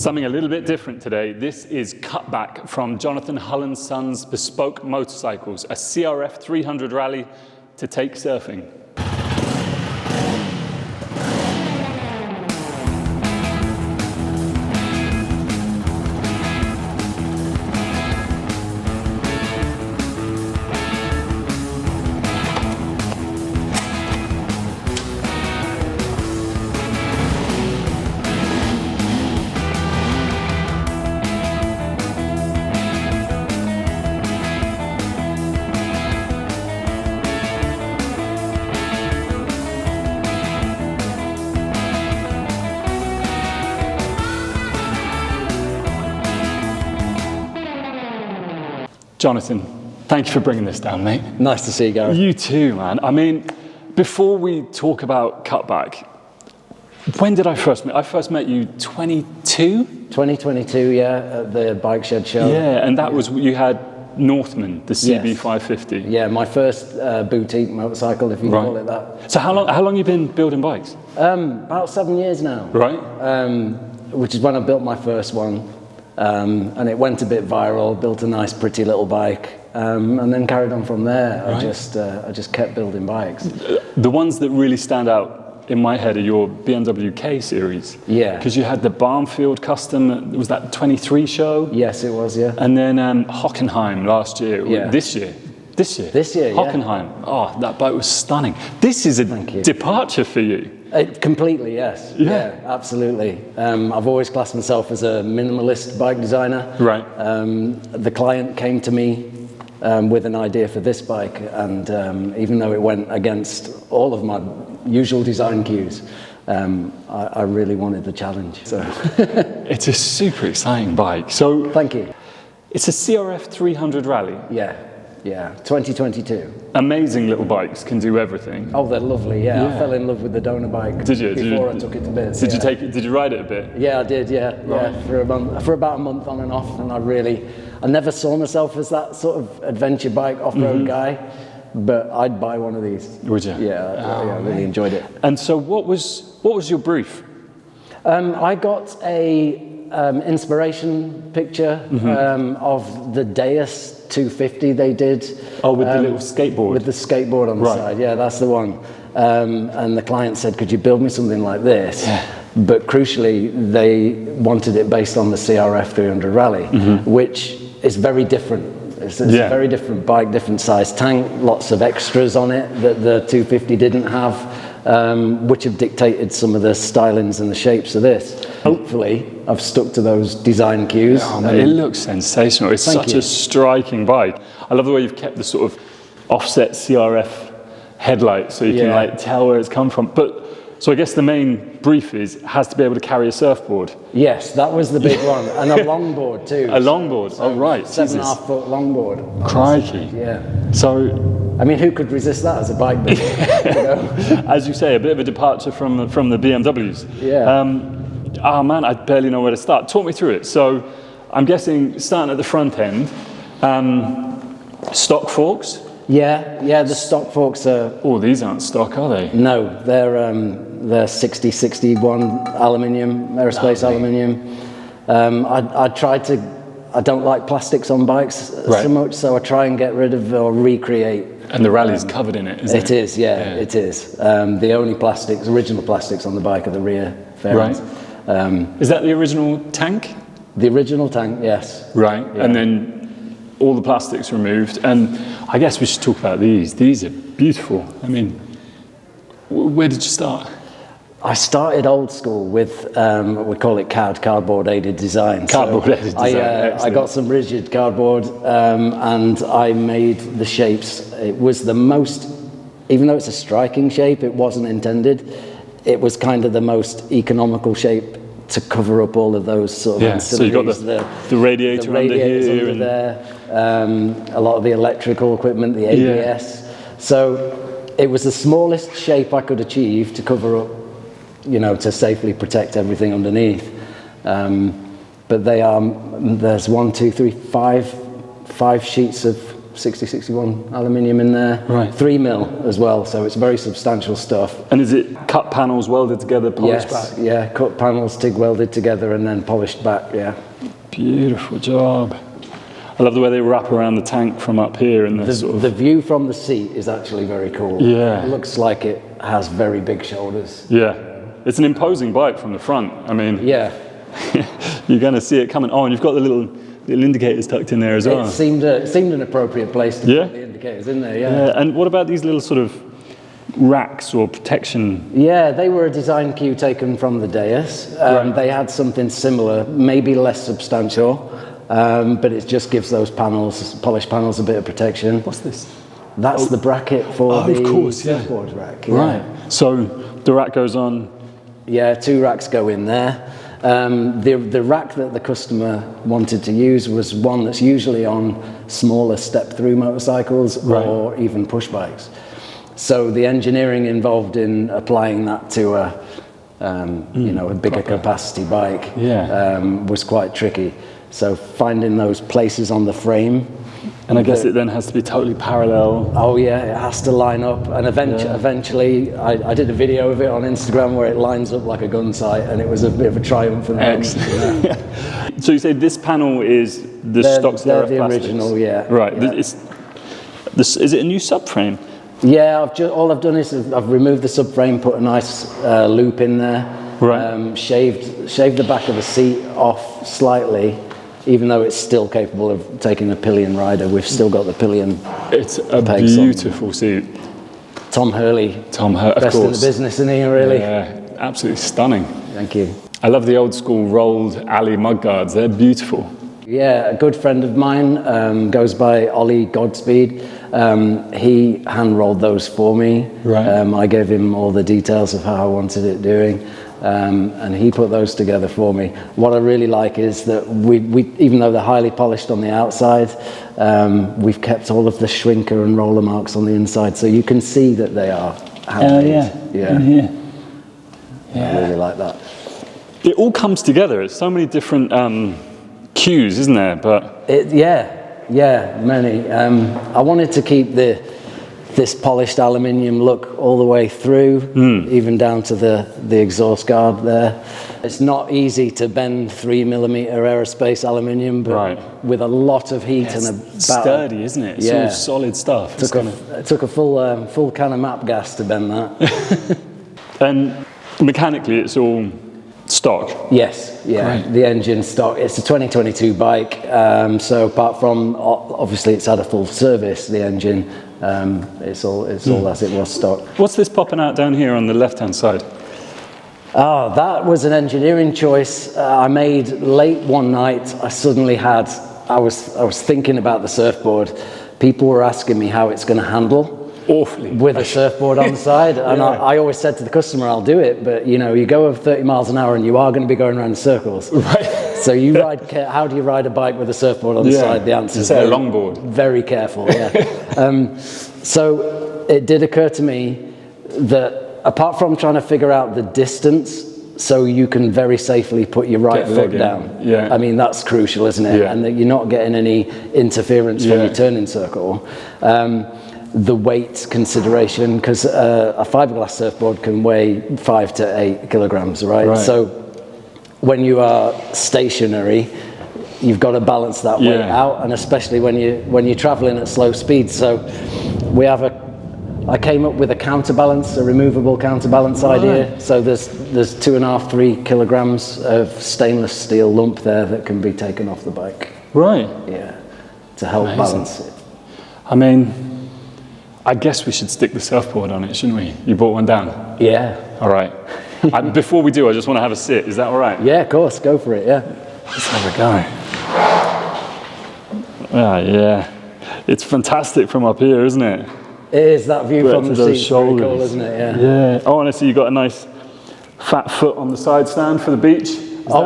Something a little bit different today. This is Cutback from Jonathan Hull & Sons Bespoke Motorcycles, a CRF300 Rally to take surfing. Jonathan, thank you for bringing this down, mate. Nice to see you, Gareth. You too, man. I mean, before we talk about Cutback, when did I first meet? I first met you 22? 2022, yeah, at the Bike Shed show. Yeah, and that was, you had Northman, the CB550. Yeah, my first boutique motorcycle, if you can call it that. So how long you been building bikes? About 7 years now. Right. Which is when I built my first one. And it went a bit viral, built a nice pretty little bike, and then carried on from there. Right. I just kept building bikes. The ones that really stand out in my head are your BMW K series. Yeah. Because you had the Barnfield Custom, was that 23 show? Yes, it was, yeah. And then Hockenheim last year, this year, Hockenheim. Yeah. Oh, that bike was stunning. This is a departure for you. Completely, yes. Yeah, absolutely. I've always classed myself as a minimalist bike designer. Right. The client came to me with an idea for this bike, and even though it went against all of my usual design cues, I really wanted the challenge. So it's a super exciting bike. So thank you. It's a CRF300 Rally. Yeah, 2022. Amazing little bikes, can do everything. Oh, they're lovely, yeah. I fell in love with the donor bike before I took it to bits. Did you ride it a bit? Yeah, I did, for about a month on and off, and I never saw myself as that sort of adventure bike off-road guy, but I'd buy one of these. Would you? Yeah, I really enjoyed it. And so what was your brief? I got a inspiration picture of the Deus 250 they did. Oh, with the little skateboard? With the skateboard on the side, yeah, that's the one. And the client said, could you build me something like this? Yeah. But crucially, they wanted it based on the CRF300 Rally, which is very different. It's a very different bike, different size tank, lots of extras on it that the 250 didn't have, which have dictated some of the stylings and the shapes of this. Hopefully, I've stuck to those design cues. Oh, man, it looks sensational. It's such a striking bike. I love the way you've kept the sort of offset CRF headlight so you can like tell where it's come from. So I guess the main brief has to be able to carry a surfboard. Yes, that was the big one, and a longboard too. A longboard, oh right. 7.5 foot longboard. Crikey. Yeah. So, I mean, who could resist that as a bike builder? You know? As you say, a bit of a departure from the BMWs. Yeah. Oh man, I barely know where to start. Talk me through it. So, I'm guessing starting at the front end, stock forks. Yeah, the stock forks are... Oh, these aren't stock, are they? No, they're 61 aluminium, aerospace aluminium. I don't like plastics on bikes so much, so I try and get rid of or recreate. And the Rally's covered in it, isn't it? It is, yeah, it is. The only original plastics on the bike are the rear fairings. Right. Is that the original tank? The original tank, yes. Right, and then all the plastics removed, and I guess we should talk about these. These are beautiful. I mean, where did you start? I started old school with, we call it CAD, cardboard aided design. Cardboard aided design, I got some rigid cardboard and I made the shapes. It was the most, even though it's a striking shape, it wasn't intended. It was kind of the most economical shape to cover up all of those sort of ancillaries. So you got the radiator under here. Under there, a lot of the electrical equipment, the ABS. So it was the smallest shape I could achieve to cover up, to safely protect everything underneath. But there's 5 sheets of 6061 aluminium in there. Right. 3 mil as well, so it's very substantial stuff. And is it cut panels welded together, polished Yes, back? yeah, cut panels, TIG welded together and then polished back, yeah. Beautiful job. I love the way they wrap around the tank from up here and The view from the seat is actually very cool. Yeah. It looks like it has very big shoulders. Yeah. It's an imposing bike from the front. I mean, Yeah. you're going to see it coming. Oh, and you've got the little indicators tucked in there as well. It seemed an appropriate place to Yeah. put the indicators in there, yeah. Yeah. And what about these little sort of racks or protection? Yeah, they were a design cue taken from the Deus. Right. They had something similar, maybe less substantial, but it just gives those panels, polished panels, a bit of protection. What's this? That's the bracket for the of course, yeah. surfboard rack. Yeah. Right. So the rack goes on. Yeah, 2 racks go in there. The rack that the customer wanted to use was one that's usually on smaller step-through motorcycles or even push bikes. So the engineering involved in applying that to a bigger capacity bike was quite tricky. So finding those places on the frame. And I guess it then has to be totally parallel. Oh yeah, it has to line up. And eventually, I did a video of it on Instagram where it lines up like a gun sight, and it was a bit of a triumph. Excellent. Yeah. So you say this panel is the stock CRF they're the plastics? original, yeah. Right. Yeah. Is it a new subframe? Yeah, all I've done is I've removed the subframe, put a nice loop in there, Right. shaved the back of the seat off slightly, even though it's still capable of taking a pillion rider. We've still got the pillion. It's a pegs on. beautiful seat. Tom Hurley, Of best in the course. business, isn't he, really? Yeah, absolutely stunning. Thank you. I love the old school rolled alley mudguards. They're beautiful. Yeah, a good friend of mine goes by Ollie Godspeed. He hand-rolled those for me. Right. I gave him all the details of how I wanted it doing, and he put those together for me. What I really like is that we even though they're highly polished on the outside, we've kept all of the shrinker and roller marks on the inside, so you can see that they are handmade. Yeah. In here. I really like that. It all comes together. It's so many different cues, isn't there? But Many. I wanted to keep this polished aluminium look all the way through, even down to the exhaust guard there. It's not easy to bend 3mm aerospace aluminium, but with a lot of heat and a sturdy, isn't it? It's all solid stuff. It took a full can of map gas to bend that. And mechanically, it's all stock. Yes, yeah. Great. The engine stock. It's a 2022 bike, so apart from obviously it's had a full service, the engine, it's all as it was stock. What's this popping out down here on the left-hand side? Oh, that was an engineering choice I made late one night. I was thinking about the surfboard. People were asking me how it's going to handle. Awfully. With a surfboard on the side, and I always said to the customer, I'll do it, but you go over 30 miles an hour and you are going to be going around in circles. Right. So how do you ride a bike with a surfboard on the side? The answer is a longboard. Very careful, yeah. So it did occur to me that apart from trying to figure out the distance so you can very safely put your right foot down. Yeah. I mean, that's crucial, isn't it? Yeah. And that you're not getting any interference from your turning circle. The weight consideration, because a fiberglass surfboard can weigh 5 to 8 kilograms, right? So when you are stationary, you've got to balance that weight out, and especially when you're traveling at slow speeds. So I came up with a removable counterbalance idea. So there's 2.5-3 kilograms of stainless steel lump there that can be taken off the bike. Right. Yeah. To help balance it. I mean, I guess we should stick the surfboard on it, shouldn't we? You brought one down? Yeah. All right. Before we do, I just want to have a sit. Is that all right? Yeah, of course. Go for it, yeah. Let's have a go. Yeah. It's fantastic from up here, isn't it? It is, that view from the seat. Shoulders. Very cool, isn't it? Yeah. Oh, and I see you got a nice fat foot on the side stand for the beach.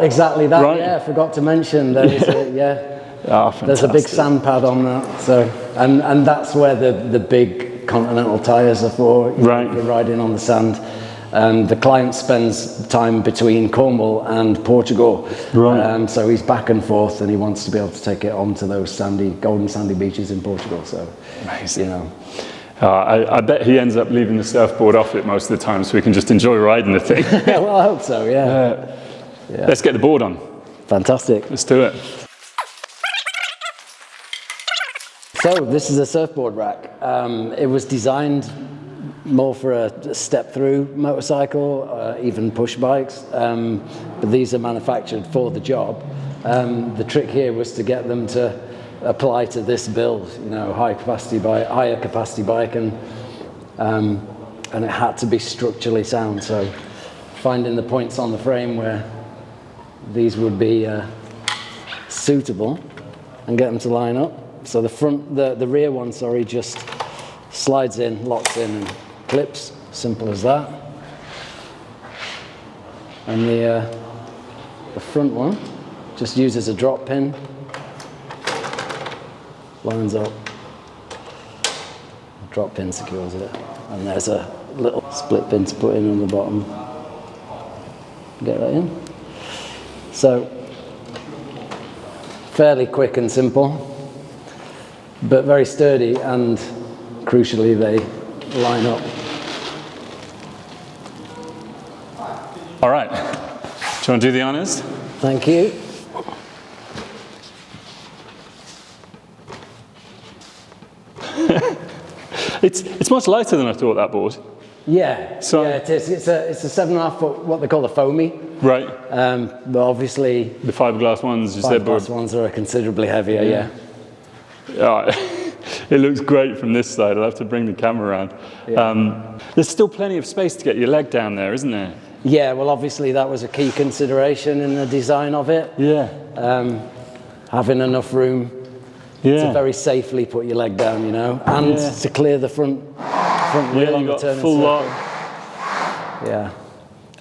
Exactly that. Right? Yeah, I forgot to mention. There's a big sand pad on that. So, and that's where the big Continental tyres are for. You're riding on the sand. The client spends time between Cornwall and Portugal, Right. so he's back and forth, and he wants to be able to take it onto those golden sandy beaches in Portugal. So, Amazing. you know, I bet he ends up leaving the surfboard off it most of the time, so we can just enjoy riding the thing. yeah, well, I hope so. Yeah. Let's get the board on. Fantastic. Let's do it. So this is a surfboard rack. It was designed more for a step-through motorcycle, even push bikes, but these are manufactured for the job. The trick here was to get them to apply to this build, you know, higher capacity bike, and it had to be structurally sound. So finding the points on the frame where these would be suitable and get them to line up. So the rear one, sorry, just slides in, locks in, and clips. Simple as that. And the front one just uses a drop pin, lines up, drop pin secures it, and there's a little split pin to put in on the bottom. Get that in. So fairly quick and simple, but very sturdy, and crucially they line up. All right. Do you want to do the honors? Thank you. It's much lighter than I thought, that board. Yeah, So- yeah, it is. It's a 7.5 foot, what they call a foamy. Right. But obviously, The fiberglass ones, you said, fiberglass ones are considerably heavier. Yeah. It looks great from this side. I'll have to bring the camera around. There's still plenty of space to get your leg down there, isn't there? Yeah. Well, obviously that was a key consideration in the design of it. Yeah. Having enough room Yeah. to very safely put your leg down, you know, and Yeah. to clear the front wheel Yeah, on you the got turning full circle. lock. Yeah.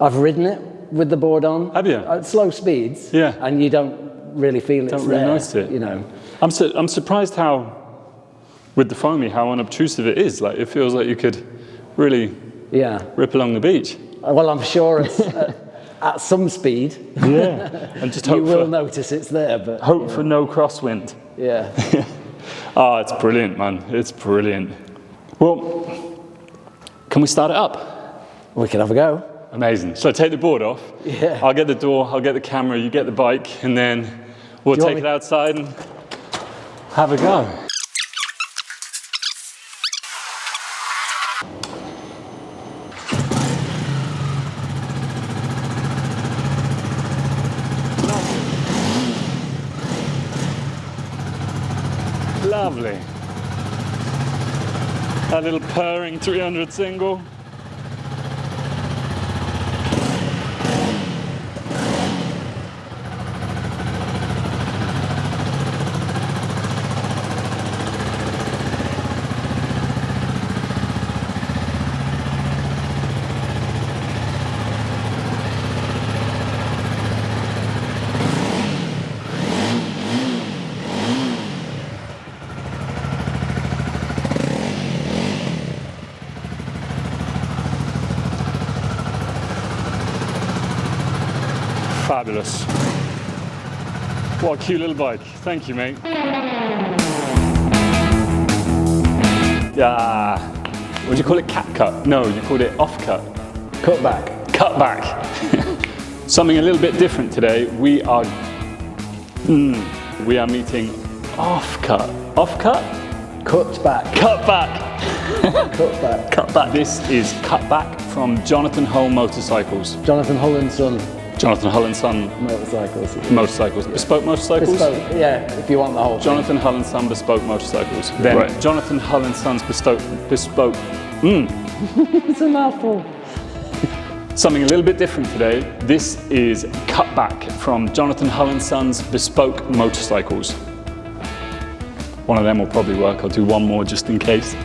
I've ridden it with the board on. Have you? At slow speeds. Yeah. And you don't really feel it's Don't really there, notice it. you know. I'm surprised how, with the foamy, how unobtrusive it is. Like, it feels like you could really Yeah. rip along the beach. Well, I'm sure it's at some speed. Yeah. And just You hope will for, notice it's there, but hope for no crosswind. yeah. Oh, it's brilliant, man. It's brilliant. Well, can we start it up? We can have a go. Amazing. So I take the board off. Yeah. I'll get the door, I'll get the camera, you get the bike, and then we'll Do you take want it outside and have a go. Lovely. That little purring 300 single. Fabulous. What a cute little bike. Thank you, mate. Yeah. What do you call it? Cat cut? No, you called it off cut. Cutback. Cutback. Something a little bit different today. We are meeting off cut. Off cut? Cutback. Cutback. Cutback. Cutback. This is Cutback from Jonathan Hull Motorcycles. Jonathan Hull and Son Jonathan Hull and Son motorcycles. Bespoke Motorcycles? Bespoke, yeah, if you want the whole thing. Jonathan Hull and Son Bespoke Motorcycles. Then Jonathan Hull and Son's Bespoke. It's a mouthful. Something a little bit different today. This is Cutback from Jonathan Hull and Son's Bespoke Motorcycles. One of them will probably work. I'll do one more just in case.